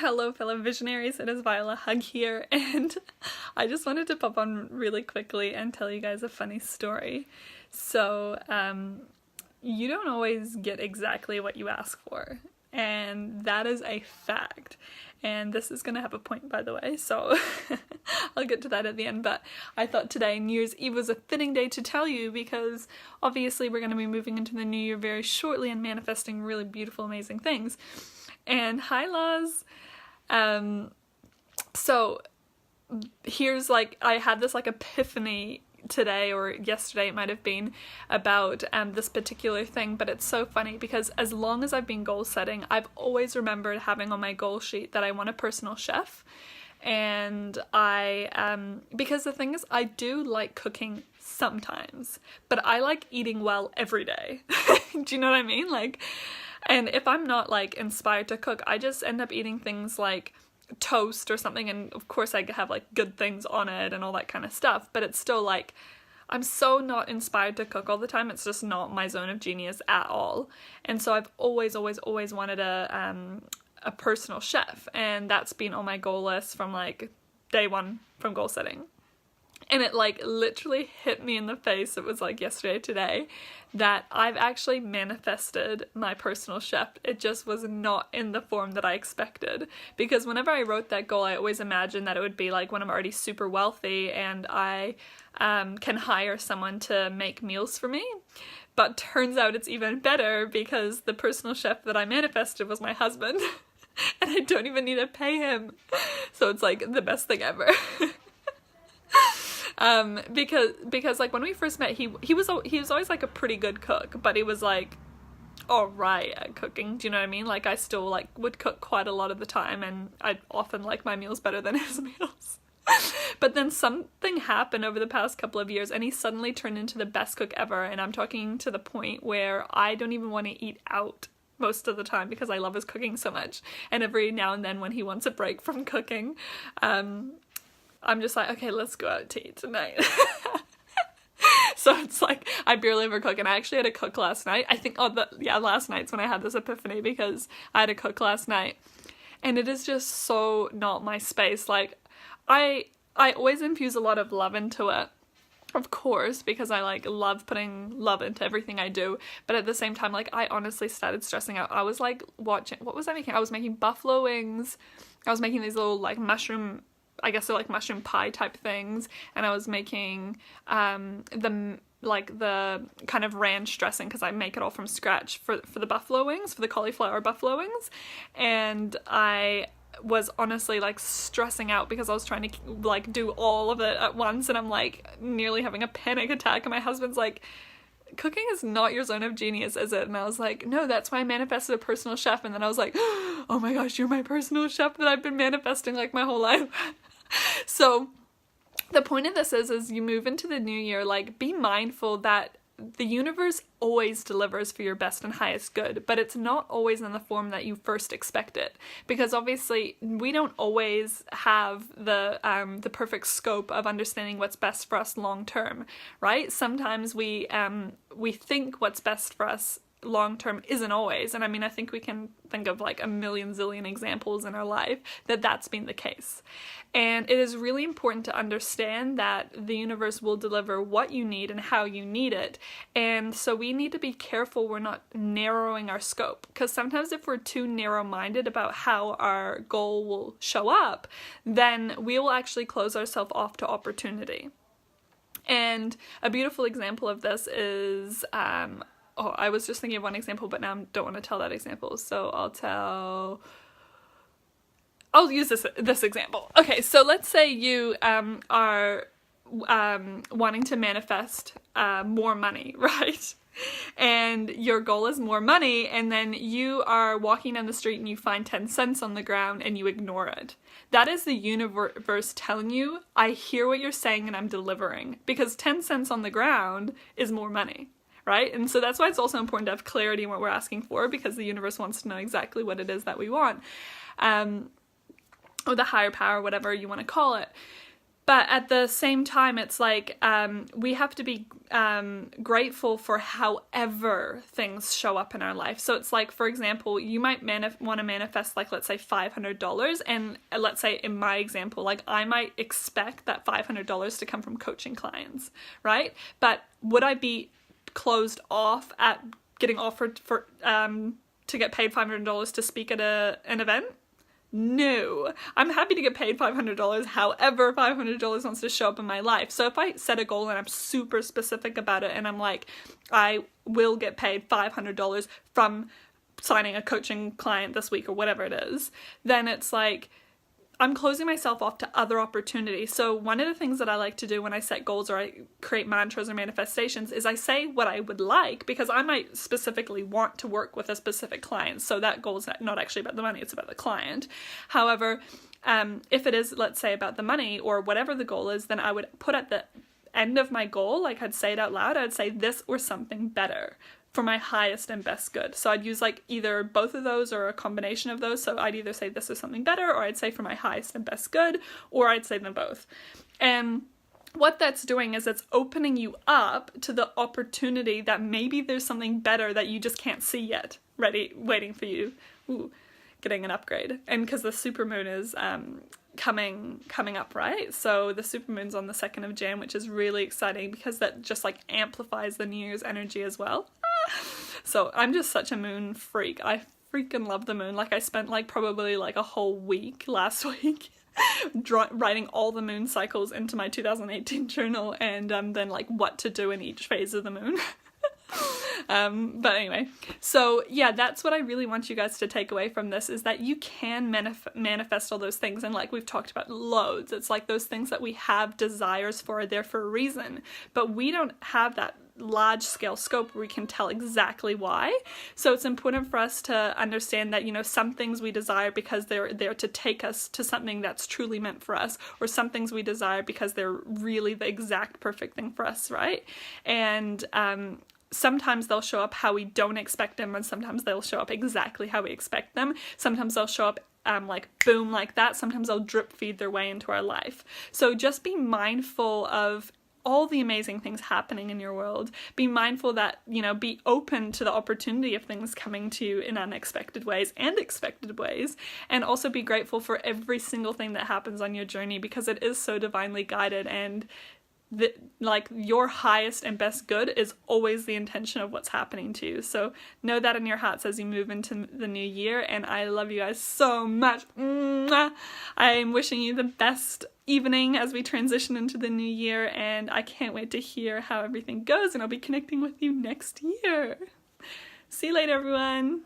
Hello fellow visionaries, it is Viola Hug here, and I just wanted to pop on really quickly and tell you guys a funny story. So, you don't always get exactly what you ask for, and that is a fact. And this is gonna have a point, by the way, so I'll get to that at the end, but I thought today, New Year's Eve, was a fitting day to tell you because obviously we're gonna be moving into the new year very shortly and manifesting really beautiful, amazing things. And hi, Laz. So here's I had this epiphany today or yesterday, it might have been, about this particular thing, but it's so funny because as long as I've been goal setting, I've always remembered having on my goal sheet that I want a personal chef. And because the thing is, I do like cooking sometimes, but I like eating well every day. Do you know what I mean? And if I'm not inspired to cook, I just end up eating things like toast or something, and of course I have good things on it and all that kind of stuff, but it's still I'm so not inspired to cook all the time. It's just not my zone of genius at all. And so I've always wanted a personal chef, and that's been on my goal list from day one from goal setting. And it literally hit me in the face, it was yesterday, today, that I've actually manifested my personal chef. It just was not in the form that I expected. Because whenever I wrote that goal, I always imagined that it would be when I'm already super wealthy and I can hire someone to make meals for me. But turns out it's even better because the personal chef that I manifested was my husband. And I don't even need to pay him. So it's the best thing ever. Because when we first met, he was always a pretty good cook, but he was alright at cooking. Do you know what I mean? I still would cook quite a lot of the time, and I often like my meals better than his meals. But then something happened over the past couple of years, and he suddenly turned into the best cook ever. And I'm talking to the point where I don't even want to eat out most of the time because I love his cooking so much. And every now and then when he wants a break from cooking, I'm just okay, let's go out to eat tonight. So it's I barely ever cook, and I actually had to cook last night. I think, last night's when I had this epiphany because I had to cook last night. And it is just so not my space. I always infuse a lot of love into it, of course, because I love putting love into everything I do. But at the same time, I honestly started stressing out. I was watching, what was I making? I was making buffalo wings. I was making these little mushroom, I guess they're mushroom pie type things, and I was making the kind of ranch dressing because I make it all from scratch for the buffalo wings, for the cauliflower buffalo wings. And I was honestly stressing out because I was trying to do all of it at once, and I'm nearly having a panic attack, and my husband's cooking is not your zone of genius, is it? And I was no, that's why I manifested a personal chef. And then I was oh my gosh, you're my personal chef that I've been manifesting my whole life. So the point of this is you move into the new year, be mindful that the universe always delivers for your best and highest good, but it's not always in the form that you first expect it, because obviously we don't always have the perfect scope of understanding what's best for us long term, right? Sometimes we think what's best for us long term isn't always, and I think we can think of a million zillion examples in our life that's been the case. And it is really important to understand that the universe will deliver what you need and how you need it. And so we need to be careful we're not narrowing our scope, because sometimes if we're too narrow-minded about how our goal will show up, then we will actually close ourselves off to opportunity. And a beautiful example of this is I was just thinking of one example, but now I don't want to tell that example, so I'll use this example. Okay, so let's say you are wanting to manifest more money, right? And your goal is more money, and then you are walking down the street and you find 10 cents on the ground and you ignore it. That is the universe telling you, I hear what you're saying and I'm delivering, because 10 cents on the ground is more money. Right? And so that's why it's also important to have clarity in what we're asking for, because the universe wants to know exactly what it is that we want. Or the higher power, whatever you want to call it. But at the same time, it's like we have to be grateful for however things show up in our life. So it's like, for example, you might want to manifest, like, let's say $500, and let's say in my example, like, I might expect that $500 to come from coaching clients, right? But would I be closed off at getting offered for to get paid $500 to speak at an event? No, I'm happy to get paid $500 however $500 wants to show up in my life. So if I set a goal and I'm super specific about it and I'm like, I will get paid $500 from signing a coaching client this week or whatever it is, then it's like I'm closing myself off to other opportunities. So one of the things that I like to do when I set goals or I create mantras or manifestations is I say what I would like, because I might specifically want to work with a specific client. So that goal is not actually about the money, it's about the client. However, if it is, let's say, about the money or whatever the goal is, then I would put at the end of my goal, like I'd say it out loud, I'd say this or something better for my highest and best good. So I'd use like either both of those or a combination of those. So I'd either say this is something better, or I'd say for my highest and best good, or I'd say them both. And what that's doing is it's opening you up to the opportunity that maybe there's something better that you just can't see yet, waiting for you. Ooh, getting an upgrade. And because the supermoon is coming up, right? So the supermoon's on the 2nd of Jan, which is really exciting because that just like amplifies the New Year's energy as well. So I'm just such a moon freak. I freaking love the moon. Like I spent like probably like a whole week last week writing all the moon cycles into my 2018 journal, and then like what to do in each phase of the moon. But anyway, so yeah, that's what I really want you guys to take away from this, is that you can manifest all those things. And like we've talked about loads, it's like those things that we have desires for are there for a reason, but we don't have that large scale scope where we can tell exactly why. So it's important for us to understand that, you know, some things we desire because they're there to take us to something that's truly meant for us, or some things we desire because they're really the exact perfect thing for us, right? And sometimes they'll show up how we don't expect them, and sometimes they'll show up exactly how we expect them. Sometimes they'll show up like boom, like that. Sometimes they'll drip feed their way into our life. So just be mindful of all the amazing things happening in your world. Be mindful that, you know, be open to the opportunity of things coming to you in unexpected ways and expected ways, and also be grateful for every single thing that happens on your journey, because it is so divinely guided, and like your highest and best good is always the intention of what's happening to you. So know that in your hearts as you move into the new year, and I love you guys so much. I'm wishing you the best evening as we transition into the new year, and I can't wait to hear how everything goes, and I'll be connecting with you next year. See you later, everyone.